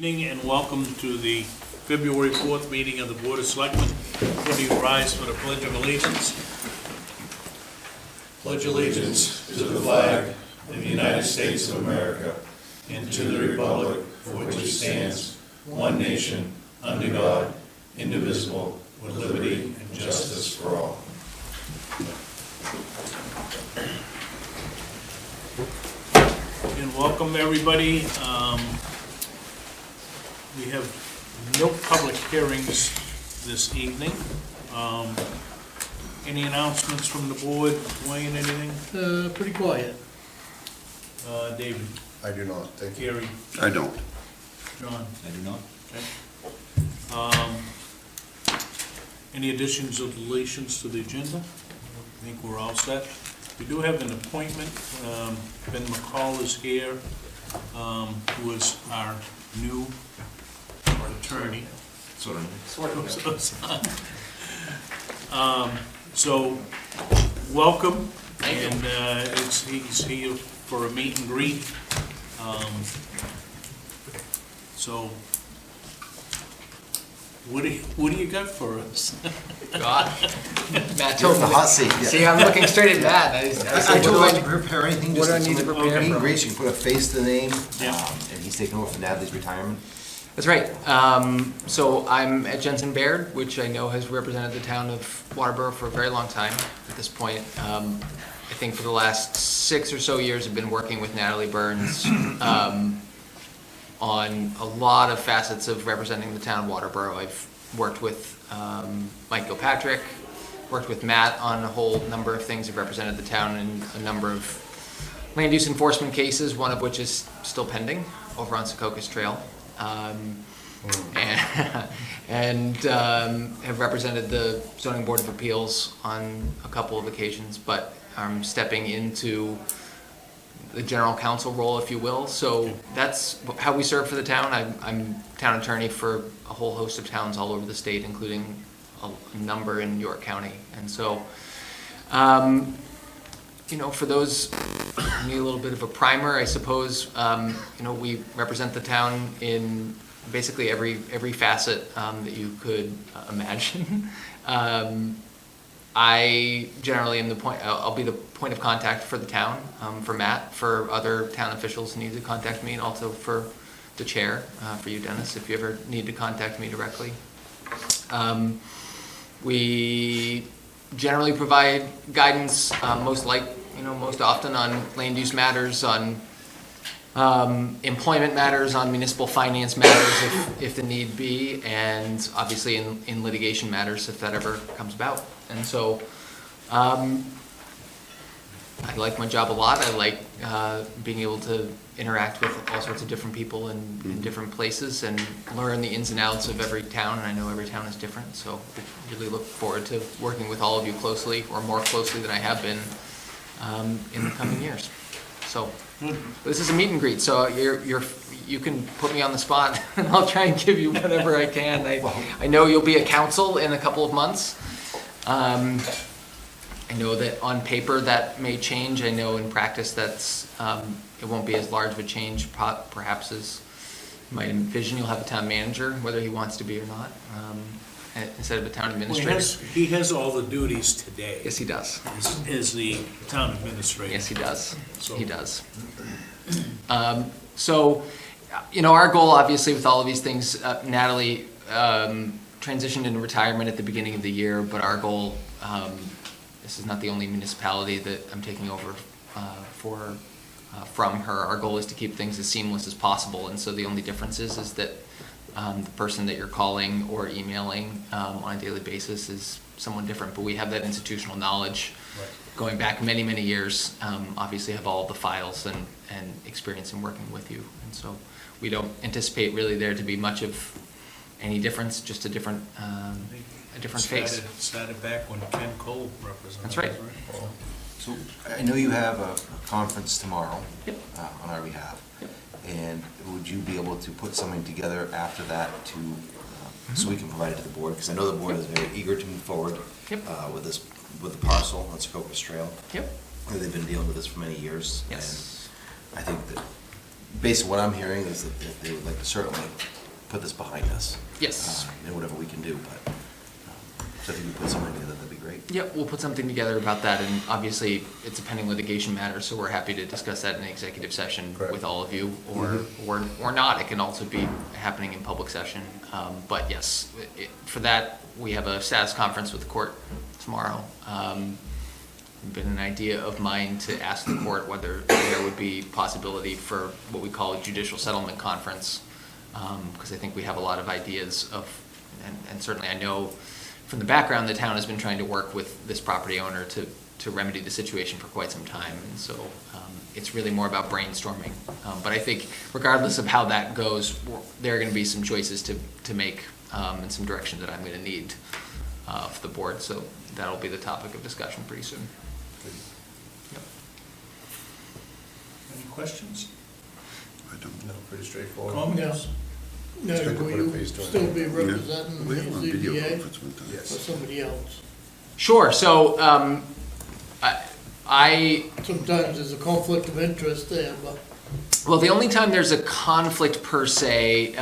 Evening and welcome to the February 4th meeting of the Board of Selectmen. Would you rise for the Pledge of Allegiance? Pledge allegiance to the flag of the United States of America and to the republic for which it stands, one nation, under God, indivisible, with liberty and justice for all. And welcome everybody. We have no public hearings this evening. Any announcements from the board? Dwayne, anything? Pretty quiet. David? I do not, thank you. Gary? I don't. John? I do not. Okay. Any additions or deletions to the agenda? I think we're all set. We do have an appointment. Ben McCall is here, who is our new attorney. Sort of. So, welcome, and he's here for a meet and greet. So, what do you got for us? God. Matt You're told in the me. hot seat. See, I'm looking straight at Matt. I told him to prepare anything. What do I need to prepare Meet and for? greet, you can put a face to the name, Yeah. and he's taking over for Natalie's retirement. That's right. So I'm at Jensen Baird, which I know has represented the town of Waterboro for a very long time at this point. I think for the last 6 or so years, I've been working with Natalie Burns on a lot of facets of representing the town of Waterboro. I've worked with Mike Gilpatrick, worked with Matt on a whole number of things. I've represented the town in a number of land use enforcement cases, one of which is still pending over on Secocas Trail. And have represented the Zoning Board of Appeals on a couple of occasions, but I'm stepping into the general counsel role, if you will. So that's how we serve for the town. I'm town attorney for a whole host of towns all over the state, including a number in York County. And so, for those who need a little bit of a primer, I suppose, we represent the town in basically every facet that you could imagine. I generally am I'll be the point of contact for the town, for Matt, for other town officials who need to contact me, and also for the chair, for you, Dennis, if you ever need to contact me directly. We generally provide guidance, most often on land use matters, on employment matters, on municipal finance matters if the need be, and obviously in litigation matters if that ever comes about. And so I like my job a lot. I like being able to interact with all sorts of different people in different places and learn the ins and outs of every town, and I know every town is different, so I really look forward to working with all of you closely, or more closely than I have been in the coming years. So this is a meet and greet, so you can put me on the spot and I'll try and give you whatever I can. I know you'll be a council in a couple of months. I know that on paper that may change. I know in practice it won't be as large of a change perhaps as you might envision. You'll have a town manager, whether he wants to be or not, instead of a town administrator. Well, he has all the duties today. Yes, he does. As the town administrator. Yes, he does. So- He does. Our goal, obviously, with all of these things, Natalie transitioned into retirement at the beginning of the year, but our goal, this is not the only municipality that I'm taking over from her. Our goal is to keep things as seamless as possible, and so the only difference is that the person that you're calling or emailing on a daily basis is someone different, but we have that institutional knowledge going back many, many years. Obviously have all of the files and experience in working with you, and so we don't anticipate really there to be much of any difference, just a different face. Started back when Ken Cole represented. That's right. So I know you have a conference tomorrow. Yep. On our behalf. Yep. And would you be able to put something together after that so we can provide it to the board? Because I know the board is very eager to move forward. Yep. With the parcel on Secocas Trail. Yep. They've been dealing with this for many years. Yes. And I think that based on what I'm hearing, is that they would like to certainly put this behind us. Yes. And whatever we can do, but, so if you can put something together, that'd be great. Yep, we'll put something together about that, and obviously, it's a pending litigation matter, so we're happy to discuss that in an executive session Correct. with all of you, or not, it can also be happening in public session. But yes, for that, we have a status conference with the court tomorrow. Been an idea of mine to ask the court whether there would be possibility for what we call a judicial settlement conference, because I think we have a lot of ideas of, and certainly I know from the background, the town has been trying to work with this property owner to remedy the situation for quite some time, and so it's really more about brainstorming. But I think regardless of how that goes, there are going to be some choices to make and some direction that I'm going to need for the board, so that'll be the topic of discussion pretty soon. Yep. Any questions? I don't No, pretty straightforward. Comments? Now, It's good to will put a you face to it. still be Yeah. representing the We have a video ZBA conference one time. or Yes. somebody else? Sure, so I Sometimes there's a conflict of interest there, but well, the only time there's a conflict per se,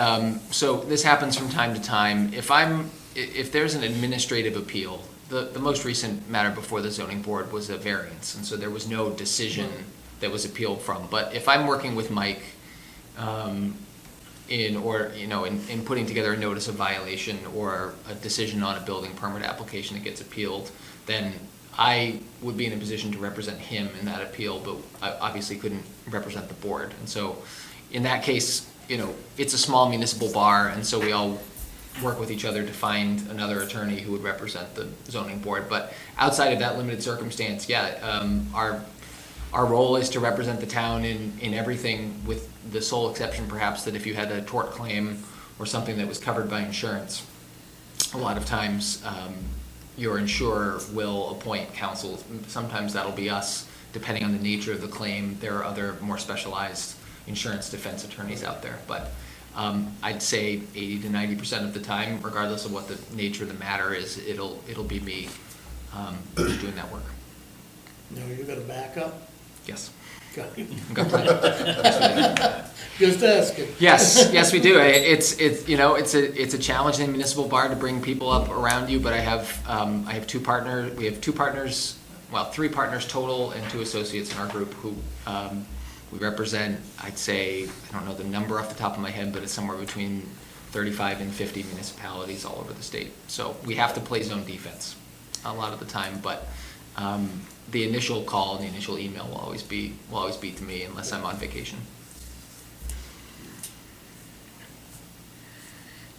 so this happens from time to time, if there's an administrative appeal, the most recent matter before the zoning board was a variance, and so there was no decision that was appealed from. But if I'm working with Mike in putting together a notice of violation or a decision on a building permit application that gets appealed, then I would be in a position to represent him in that appeal, but I obviously couldn't represent the board. And so in that case, it's a small municipal bar, and so we all work with each other to find another attorney who would represent the zoning board. But outside of that limited circumstance, our role is to represent the town in everything, with the sole exception perhaps that if you had a tort claim or something that was covered by insurance, a lot of times your insurer will appoint counsel. Sometimes that'll be us, depending on the nature of the claim. There are other more specialized insurance defense attorneys out there, but I'd say 80 to 90% of the time, regardless of what the nature of the matter is, it'll be me doing that work. you got a backup? Yes. Got it. Got plenty. Just asking. Yes, we do. It's a challenge in a municipal bar to bring people up around you, but I have two partners. We have 2 partners, well, 3 partners total, and 2 associates in our group who we represent. I'd say, I don't know the number off the top of my head, but it's somewhere between 35 and 50 municipalities all over the state. So we have to play zone defense a lot of the time, but the initial call and the initial email will always be to me unless I'm on vacation.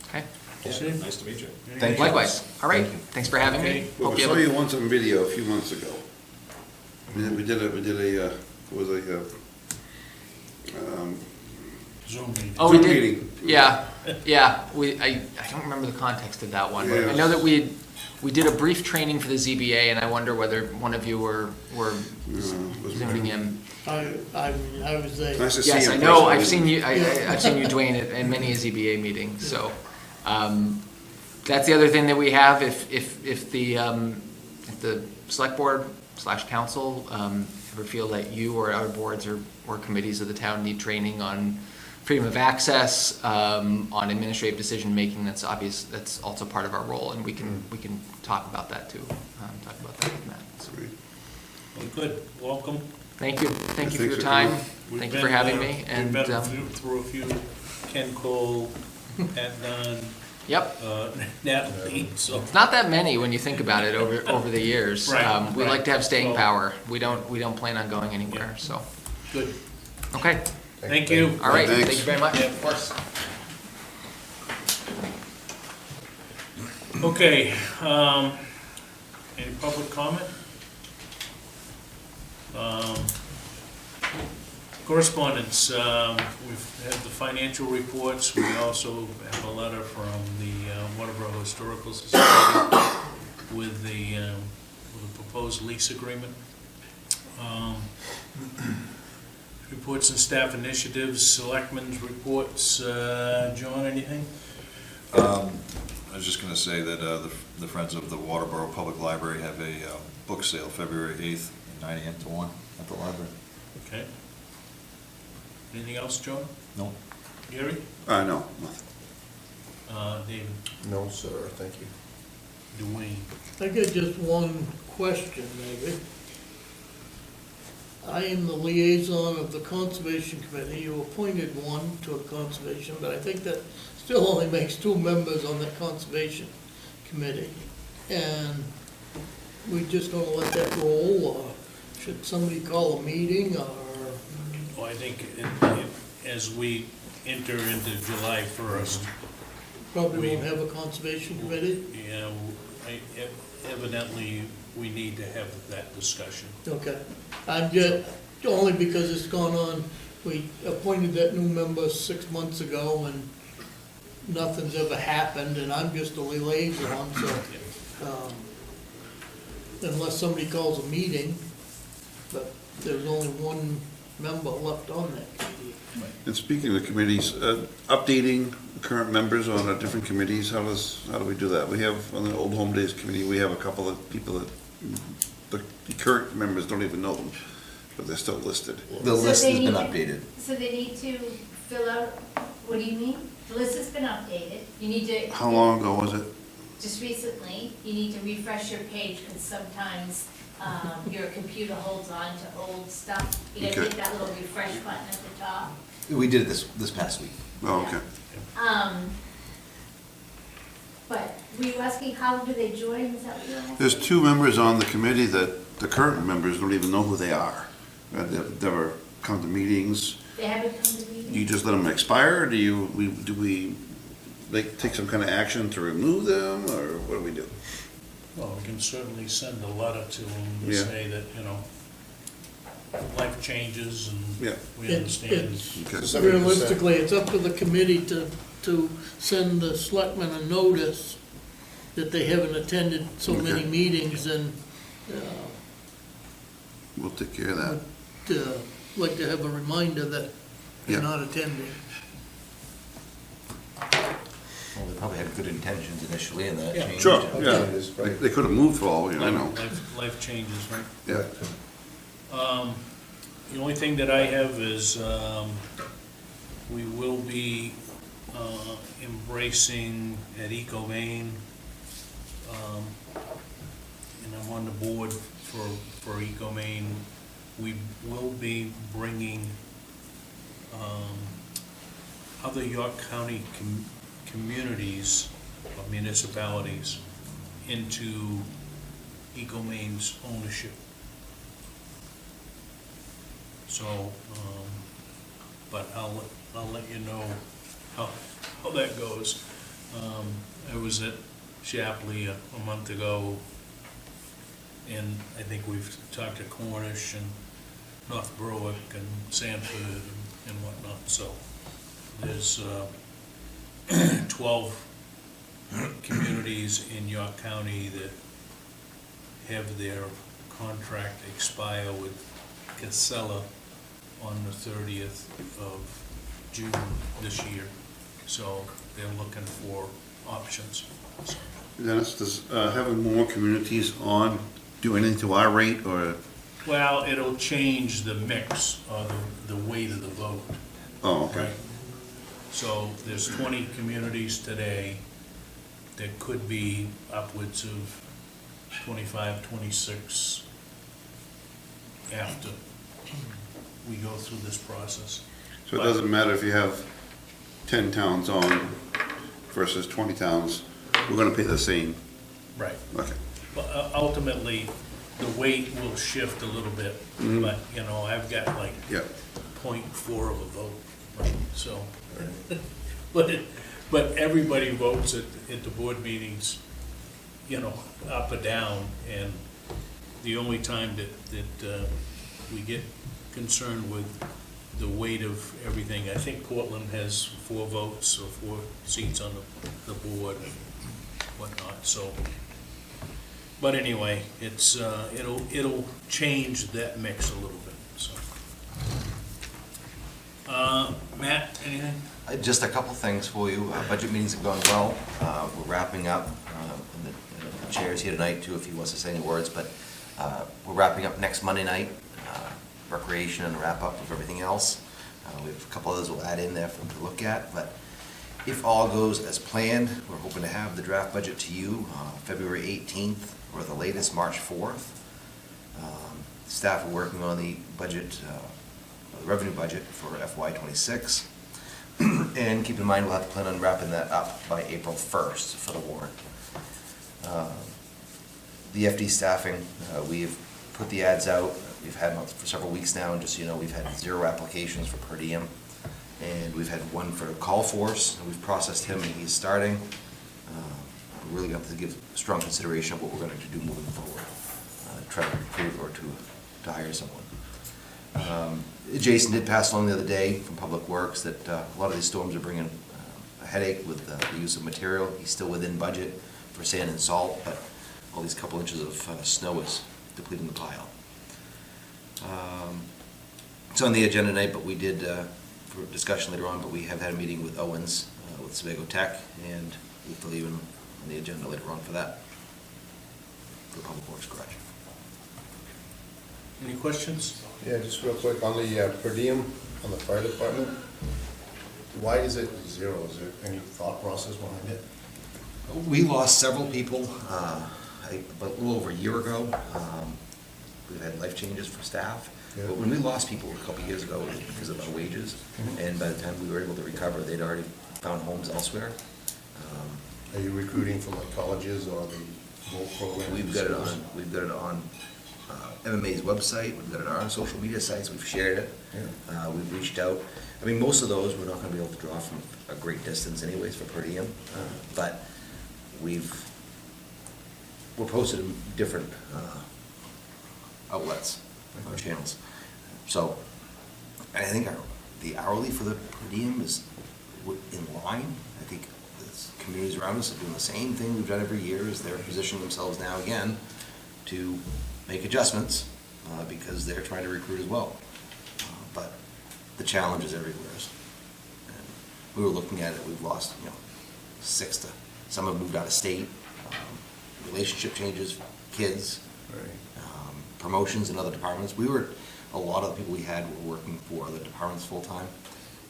Okay. Yeah, nice to meet you. Thank you. Likewise. All right. Thank you. Thanks for having Okay. me. Well, Hope we you saw have a- you once on video a few months ago. We did a Zoom meeting. Oh, we Zoom did. meeting. Yeah. I don't remember the context of that one. But I Yeah. know that we did a brief training for the ZBA, and I wonder whether one of you were zooming in. I was there. Nice to see you. Yes, I in know. person. I've seen you. I've seen you, Dwayne, at many a ZBA meeting. So that's the other thing that we have. If the select board / council ever feel that you or other boards or committees of the town need training on freedom of access, on administrative decision making, that's obvious. That's also part of our role, and we can talk about that too. Talk about that with Matt. So, Great. Well, good, welcome. thank you for Thanks your for time. coming. We've Thank you for been, having me. And we've been through a few, Ken Cole, Pat Dunn, yep. Nat Lee, so. It's not that many when you think about it over the years. Right, We right. like to have staying Well- power. We don't plan on going anywhere, so. Good, Okay, thank you. all right, Thanks. thank you very much. Yeah. Of course. Okay, any public comment? Correspondence, we've had the financial reports, we also have a letter from the Waterborough Historical Society with the proposed lease agreement. Reports and staff initiatives, selectmen's reports, John, anything? I was just going to say that the Friends of the Waterboro Public Library have a book sale February 8th, 9 a.m. to 1 at the library. Okay. Anything else, Joe? No. Gary? No, nothing. David? No, sir, thank you. Dwayne? I got just one question, maybe. I am the liaison of the Conservation Committee. You appointed one to a conservation, but I think that still only makes 2 members on the Conservation Committee. And we just gonna let that roll, or should somebody call a meeting, or? Well, I think as we enter into July 1st, Probably won't have a Conservation Committee? yeah, evidently, we need to have that discussion. Okay. I'm just, only because it's gone on, we appointed that new member 6 months ago, and nothing's ever happened, and I'm just a liaison, so, unless somebody calls a meeting, but there's only one member left on that committee. And speaking of committees, updating current members on our different committees, how do we do that? We have, on the Old Home Days Committee, we have a couple of people that, the current members don't even know them, but they're still listed. The list they has been need to- updated. So they need to fill out, what do you mean? The list has been updated, you need to. How long ago was it? Just recently, you need to refresh your page, because sometimes, your computer holds on to old stuff. You gotta Okay. hit that little refresh button at the top. We did it this past week. Oh, okay. But were you asking how do they join, is that what you're asking? There's 2 members on the committee that the current members don't even know who they are. They've never come to meetings. They haven't come to meetings? Do you just let them expire, or do we take some kind of action to remove them, or what do we do? Well, we can certainly send a letter to them to Yeah. say that, life changes Yeah. and we It's- understand. Okay. Realistically, it's up to the committee to send the selectmen a notice that they haven't attended so many Okay. meetings, and, We'll take care of that. like to have a reminder that they're Yeah. not attending. Well, they probably had good intentions initially and that Yeah. changed. Sure, Okay, yeah. it is, right. They could have moved for all we know. Life changes, right? Yeah. The only thing that I have is, we will be embracing at Eco Maine, and I'm on the board for Eco Maine. We will be bringing other York County communities or municipalities into Eco Maine's ownership. So, but I'll let you know how that goes. I was at Shapley a month ago, and I think we've talked to Cornish and North Berwick and Sanford and whatnot, so there's 12 communities in York County that have their contract expire with Casella on the 30th of June this year. So they're looking for options. So, Dennis, does having more communities on do anything to our rate, or? well, it'll change the mix or the weight of the vote. Oh, okay. Right. So there's 20 communities today. There could be upwards of 25, 26 after we go through this process. So it doesn't matter if you have 10 towns on versus 20 towns, we're gonna pay the same. Right. Okay. But ultimately, the weight will shift a little bit, but, I've got like Yeah. 0.4 of a vote, right? So, but everybody votes at the board meetings, up or down, and the only time that we get concerned with the weight of everything, I think Portland has 4 votes or 4 seats on the board and whatnot, so. But anyway, it'll change that mix a little bit, so. Matt, anything? Just a couple things for you. Budget meetings have gone well. We're wrapping up. And the chair's here tonight too, if he wants to say any words, but we're wrapping up next Monday night, recreation and a wrap up of everything else. We have a couple others we'll add in there for them to look at, but if all goes as planned, we're hoping to have the draft budget to you February 18th or the latest March 4th. Staff are working on the budget, the revenue budget for FY '26. And keep in mind, we'll have to plan on wrapping that up by April 1st for the warrant. The FD staffing, we've put the ads out. We've had them for several weeks now, and just so you know, we've had 0 applications for per diem. And we've had 1 for the call force, and we've processed him, and he's starting. We really got to give strong consideration of what we're going to do moving forward, try to recruit or to hire someone. Jason did pass along the other day from Public Works that a lot of these storms are bringing a headache with the use of material. He's still within budget for sand and salt, but all these couple inches of snow is depleting the pile. It's on the agenda tonight, but we did, for discussion later on, but we have had a meeting with Owens, with Sebago Tech, and we'll leave him on the agenda later on for that, for Public Works Garage. Any questions? Yeah, just real quick, on the per diem, on the fire department, why is it 0? Is there any thought process behind it? We lost several people, about a little over a year ago. We've had life changes for staff. Yeah. But when we lost people a couple of years ago, it was because of our wages. And by the time we were able to recover, they'd already found homes elsewhere. Are you recruiting from like colleges or the whole program? We've got it on MMA's website, we've got it on our social media sites, we've shared it. Yeah. We've reached out. I mean, most of those, we're not gonna be able to draw from a great distance anyways for per diem. But we're posted in different outlets, or channels. So, I think the hourly for the per diem is in line. I think the communities around us are doing the same thing we've done every year, is they're positioning themselves now again to make adjustments, because they're trying to recruit as well. But the challenge is everywhere. And we were looking at it, we've lost, 6 to, some have moved out of state, relationship changes, kids, Right. promotions in other departments. A lot of the people we had were working for other departments full-time,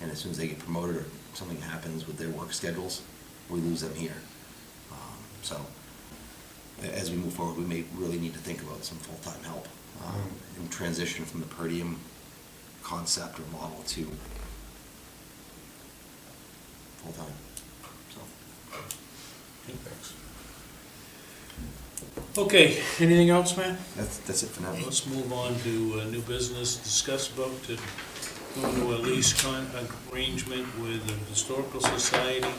and as soon as they get promoted or something happens with their work schedules, we lose them here. So, as we move forward, we may really need to think about some full-time help in transition from the per diem concept or model to full-time. So, Thanks. Okay, anything else, Matt? that's it for now. Let's move on to new business, discuss vote to go into a lease arrangement with the Historical Society.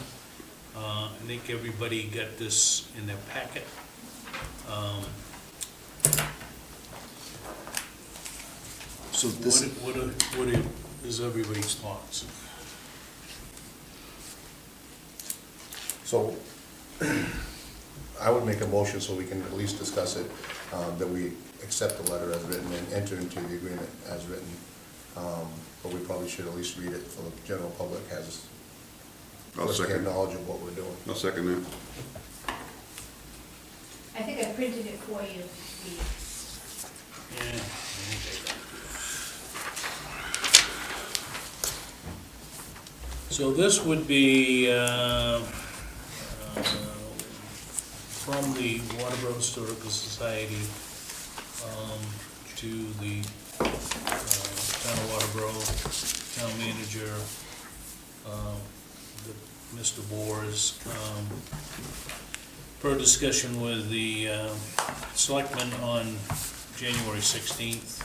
I think everybody got this in their packet. So this, What is everybody's thoughts? So, I would make a motion so we can at least discuss it, that we accept the letter as written and enter into the agreement as written. But we probably should at least read it so the general public has I'll first-hand second. knowledge of what we're doing. I'll second that. I think I printed it for you. Yeah, I think I got it. So this would be from the Waterborough Historical Society to the Town of Waterboro, Town Manager, Mr. Boers, per discussion with the Selectmen on January 16th.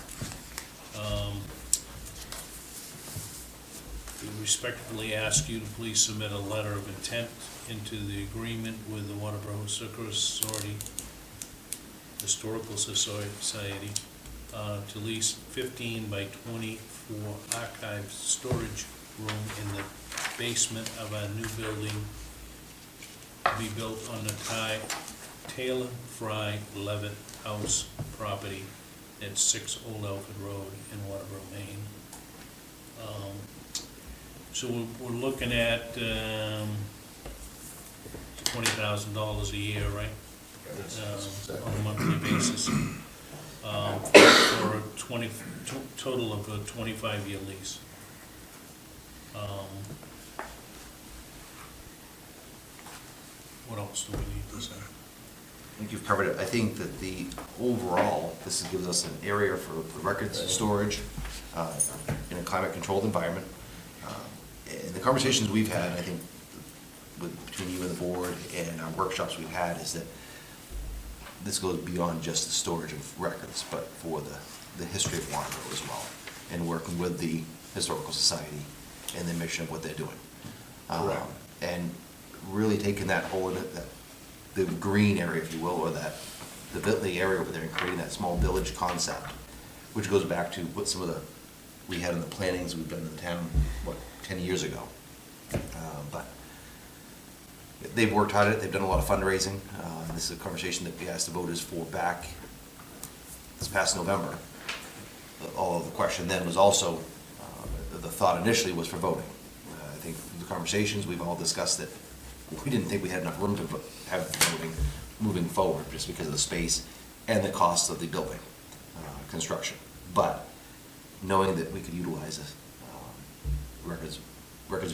We respectfully ask you to please submit a letter of intent into the agreement with the Waterborough Historical Society to lease 15 by 24 archive storage room in the basement of our new building to be built on the Taylor Fry Levitt House property at 6 Old Alfred Road in Waterboro, Maine. So we're looking at $20,000 a year, right? On a monthly basis, for a total of a 25-year lease. else do we need to say? I think you've covered it. I think that the overall, this gives us an area for records storage in a climate-controlled environment. And the conversations we've had, I think, between you and the board and our workshops we've had, is that this goes beyond just the storage of records, but for the history of Waterboro as well, and working with the Historical Society and the mission of what they're doing. Correct. And really taking that whole, the green area, if you will, or the Whitley area over there, and creating that small village concept, which goes back to what some of the, we had in the plannings we've done in the town, 10 years ago. But they've worked hard at it, they've done a lot of fundraising. This is a conversation that we asked the voters for back this past November. All of the question then was also, the thought initially was for voting. I think the conversations, we've all discussed that we didn't think we had enough room to have voting moving forward, just because of the space and the cost of the building, construction. But knowing that we could utilize this, records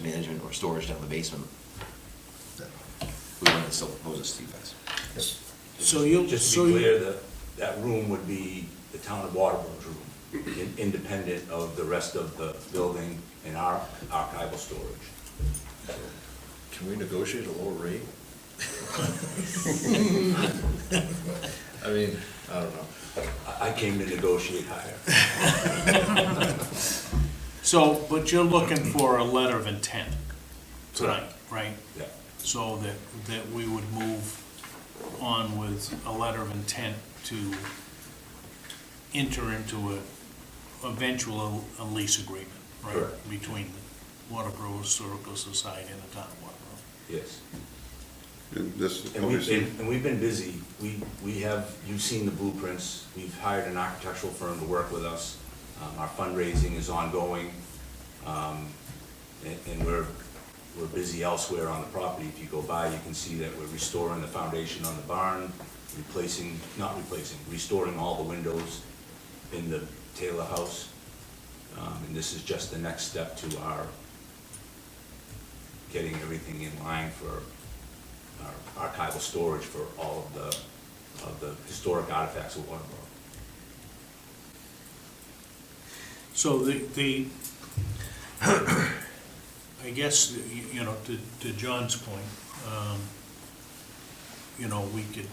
management or storage down in the basement, that we wanted to still propose this to you guys. So you, Just so to be you, clear, that room would be the town of Waterboro's room, independent of the rest of the building and our archival storage. Can we negotiate a lower rate? I mean, I don't know. I came to negotiate higher. so, but you're looking for a letter of intent tonight, right? Yeah. So that we would move on with a letter of intent to enter into a lease agreement, right? Correct. Between the Waterborough Historical Society and the town of Waterboro. Yes. And this, And obviously, we've been busy. We have, you've seen the blueprints. We've hired an architectural firm to work with us. Our fundraising is ongoing. And we're busy elsewhere on the property. If you go by, you can see that we're restoring the foundation on the barn, restoring all the windows in the Taylor house. And this is just the next step to our getting everything in line for our archival storage for all of the historic artifacts of Waterboro. So I guess, you know, to John's point, you know, we could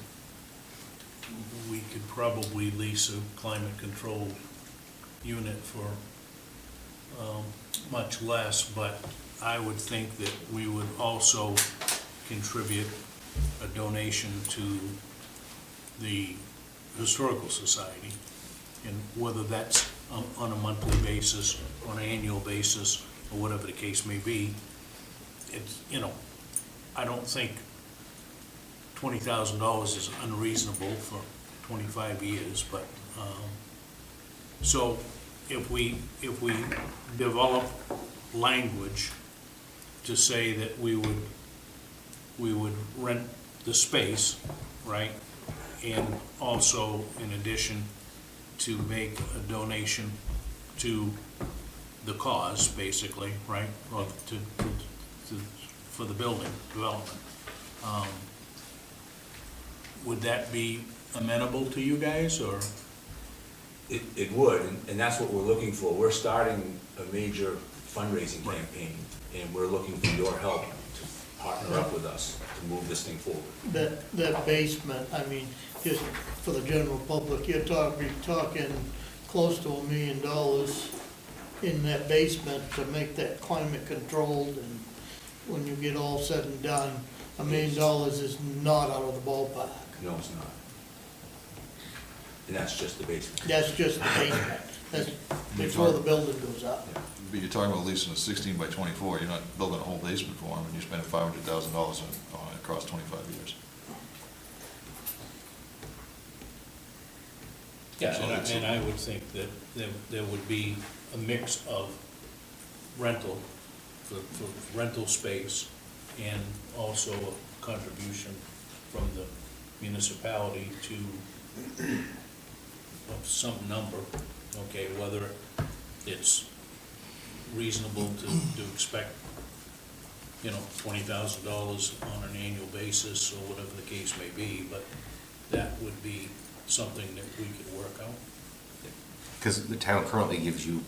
probably lease a climate-controlled unit for much less, but I would think that we would also contribute a donation to the Historical Society, and whether that's on a monthly basis, on an annual basis, or whatever the case may be, it's, you know, I don't think $20,000 is unreasonable for 25 years, but, so if we develop language to say that we would rent the space, right? And also, in addition, to make a donation to the cause, basically, right? Or for the building development. Would that be amenable to you guys, or? It would, and that's what we're looking for. We're starting a major fundraising campaign, and we're looking for your help to partner up with us to move this thing forward. That basement, I mean, just for the general public, you're talking close to $1 million in that basement to make that climate controlled, and when you get all said and done, $1 million is not out of the ballpark. No, it's not. And that's just the basement. That's just the basement. That's before the building goes up. But you're talking about leasing a 16 by 24, you're not building a whole basement for them, and you're spending $500,000 on it across 25 years. Yeah, and I would think that there would be a mix of rental, for rental space, and also a contribution from the municipality to of some number, okay, whether it's reasonable to expect $20,000 on an annual basis, or whatever the case may be, but that would be something that we could work out. Because the town currently gives you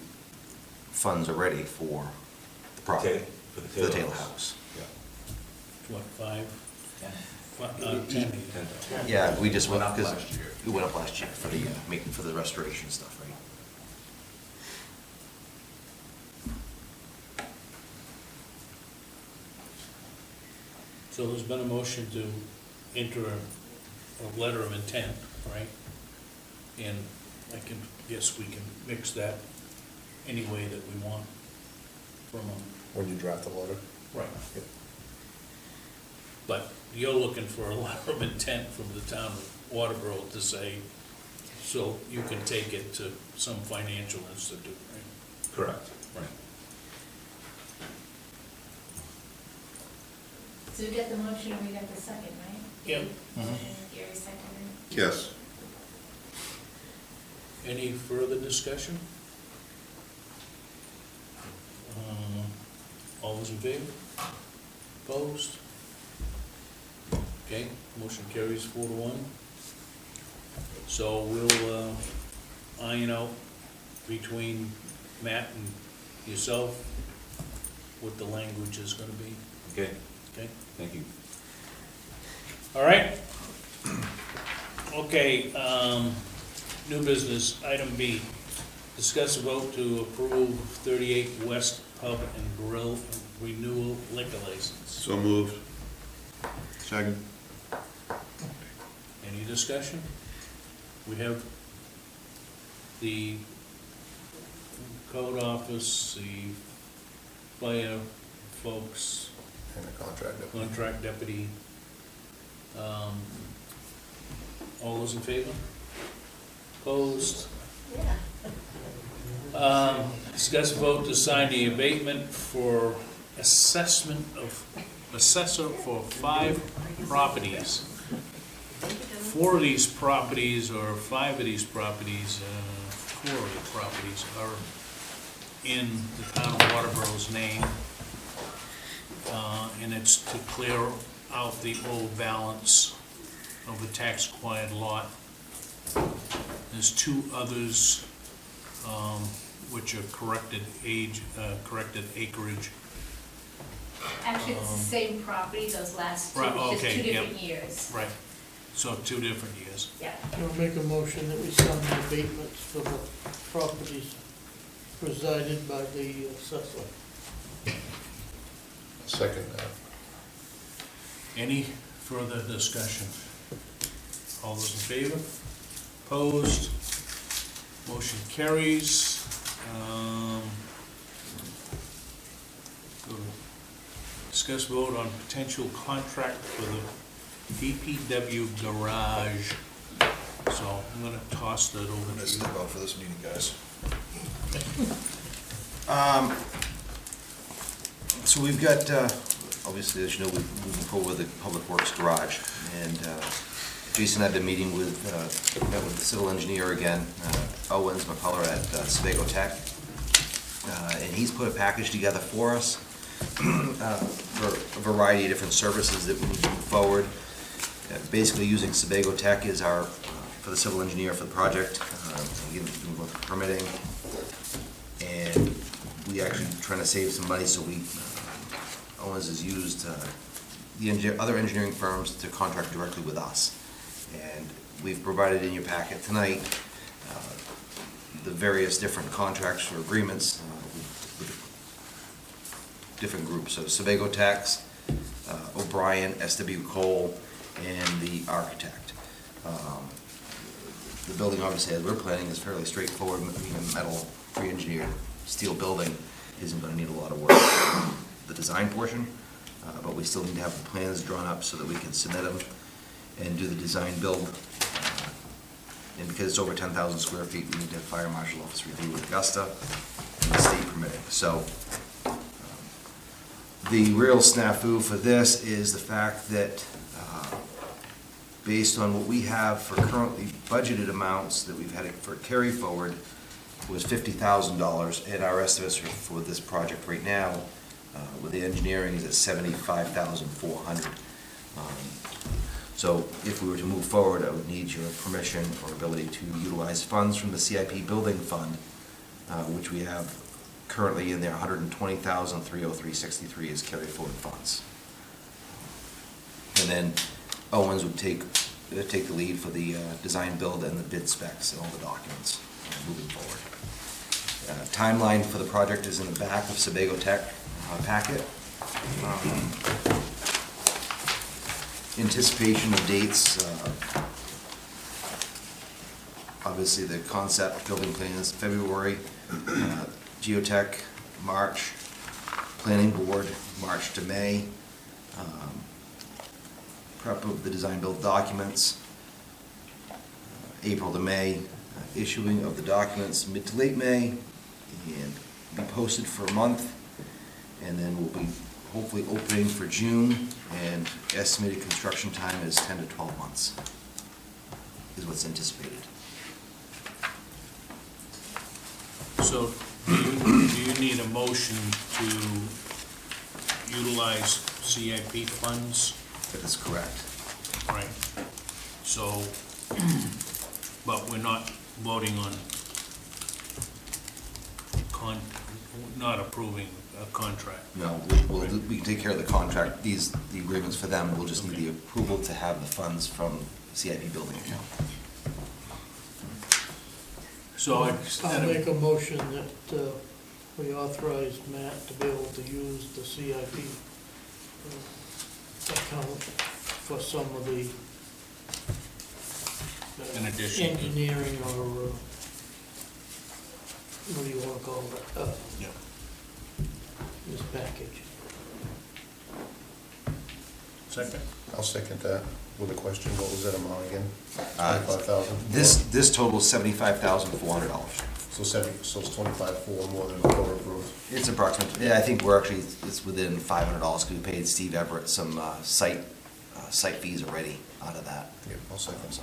funds already for the property, For for the Taylor house. What, 5? 10. Yeah, we just Went went, up because last year. it went up last year for the, making, for the restoration stuff, right? So there's been a motion to enter a letter of intent, right? And guess we can mix that any way that we want from them. When you draft the letter? Right. But you're looking for a letter of intent from the town of Waterboro to say, so you can take it to some financial institute, right? Correct. Right. So we got the motion, and we got the second, right? Yep. Motion, Gary seconded. Yes. Any further discussion? All those in favor? Opposed? Okay, motion carries 4-1. So we'll iron out between Matt and yourself what the language is gonna be, Okay, okay? thank you. All right. Okay, new business, item B. Discuss a vote to approve 38 West Pub and Grille renewal liquor license. So moved. Second. Any discussion? We have the code office, the fire folks, And a contract. contract deputy. All those in favor? Opposed? Yeah. Discuss vote to sign the abatement for assessment of assessor for 5 properties. 4 of these properties, or 5 of these properties, 4 of the properties are in the town of Waterboro's name. And it's to clear out the old balance of the tax acquired lot. There's 2 others, which are corrected acreage. Actually, it's the same property, those last two, Right, just okay, 2 yep. different years. Right, so 2 different years. Yeah. I'll make a motion that we sign the abatements for the properties presided by the assessor. Second that. Any further discussion? All those in favor? Opposed? Motion carries. Discuss vote on potential contract for the DPW garage. So I'm gonna toss that I'm over gonna to step you. out for this meeting, guys. So we've got, obviously, as you know, we're moving forward with the Public Works garage, and Jason and I have been meeting with, met with the civil engineer again, Owens McCall at Sebago Tech, and he's put a package together for us for a variety of different services that we need to move forward. Basically, using Sebago Tech as our, for the civil engineer for the project, again, doing with permitting, and we actually trying to save some money, so we, Owens has used the other engineering firms to contract directly with us. And we've provided in your packet tonight the various different contracts or agreements with different groups. So Sebago Tax, O'Brien, SW Cole, and the architect. The building, obviously, as we're planning, is fairly straightforward. Metal, pre-engineered steel building isn't going to need a lot of work. The design portion, but we still need to have the plans drawn up so that we can submit them and do the design build. And because it's over 10,000 square feet, we need to have fire marshal office review with Augusta and the state permitting. So the real snafu for this is the fact that based on what we have for currently budgeted amounts that we've had for carry forward was $50,000, and our estimates for this project right now with the engineering is at $75,400. So if we were to move forward, I would need your permission or ability to utilize funds from the CIP Building Fund, which we have currently in there, $120,303.63 is carry forward funds. And then Owens would take the lead for the design build and the bid specs and all the documents moving forward. Timeline for the project is in the back of Sebago Tech packet. Anticipation of dates, obviously the concept building plans, February, geotech, March, planning board, March to May, prep of the design build documents, April to May, issuing of the documents mid to late May, and be posted for a month, and then we'll be hopefully opening for June, and estimated construction time is 10 to 12 months, is what's anticipated. So do you need a motion to utilize CIP funds? That is correct. Right. So, but we're not voting on not approving a contract. No, we can take care of the contract, the agreements for them, we'll just need the approval to have the funds from CIP building account. So I'll make a motion that we authorize Matt to be able to use the CIP account for some of the In addition to- engineering or what do you want to call it? Yeah. This package. Second? I'll second that with a question. What was that amount again? Uh, 25,000? This totals $75,400. So it's 25,400 more than the total approved. It's approximately, yeah, I think we're actually, it's within $500, because we paid Steve Everett some site fees already out of that. Yep, I'll second. So,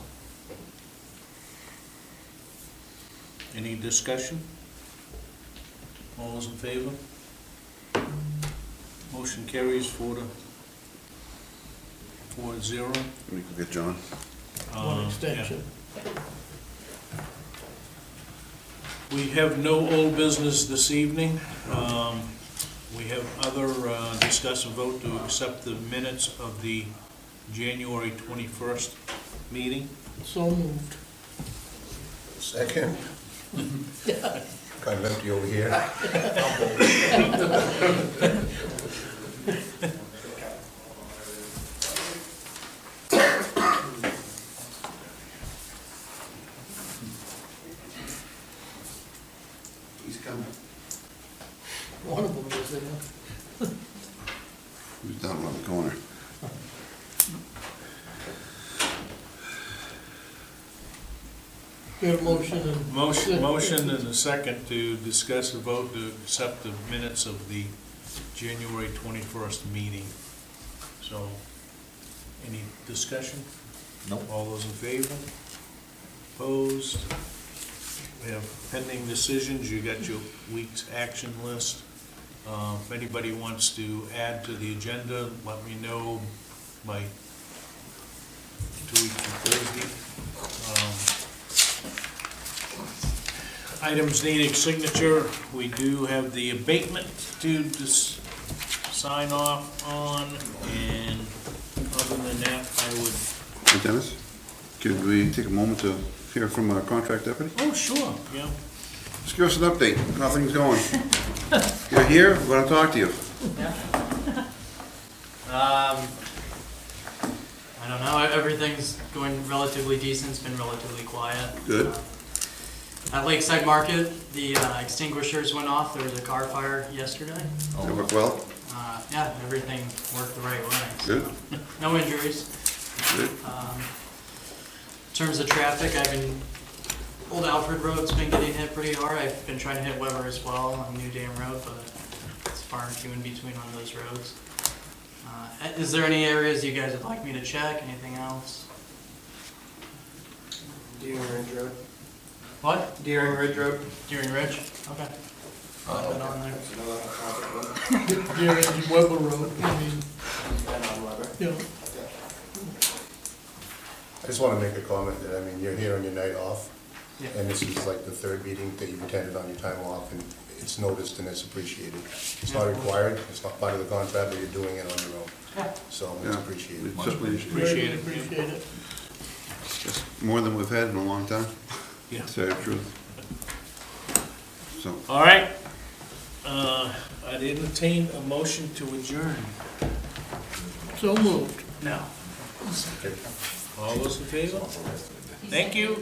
Any discussion? All those in favor? Motion carries 4-0. Let me go get John. One extension. We have no old business this evening. We have other discuss and vote to accept the minutes of the January 21st meeting. So moved. Second. Kind of empty over here. He's coming. One of them is in there. He's down around the corner. Got a motion and. Motion and a second to discuss and vote to accept the minutes of the January 21st meeting. So, any discussion? Nope. All those in favor? Opposed? We have pending decisions. You got your week's action list. If anybody wants to add to the agenda, let me know by 2 weeks from Thursday. Items needing signature, we do have the abatement to sign off on, and other than that, I would... Hey, Dennis, could we take a moment to hear from our contract deputy? Oh, sure, yeah. Just give us an update, how things going. You're here, we're gonna talk to you. I don't know, everything's going relatively decent, it's been relatively quiet. Good. At Lakeside Market, the extinguishers went off, there was a car fire yesterday. That work well? Yeah, everything worked the right way. Good. No injuries. Good. In terms of traffic, Old Alfred Road's been getting hit pretty hard. I've been trying to hit Weber as well on New Dam Road, but it's far and few in between on those roads. Is there any areas you guys would like me to check? Anything else? Deering Ridge Road. What? Deering Ridge Road. Deering Ridge? Okay. I've been on there. There is Waterboro, I mean, you know, I just want to make a comment that, I mean, you're here on your night off, Yeah. and this is like the third meeting that you've attended on your time off, and it's noticed and it's appreciated. It's not required, it's not part of the contract, but you're doing it on your own. Yeah. So it's Yeah. appreciated. Much appreciated. Appreciate it. appreciate it. It's more than we've had in a long time, Yeah. to tell you the truth. So, All right. I'd entertain a motion to adjourn. So moved. Now. All those in favor? Thank you.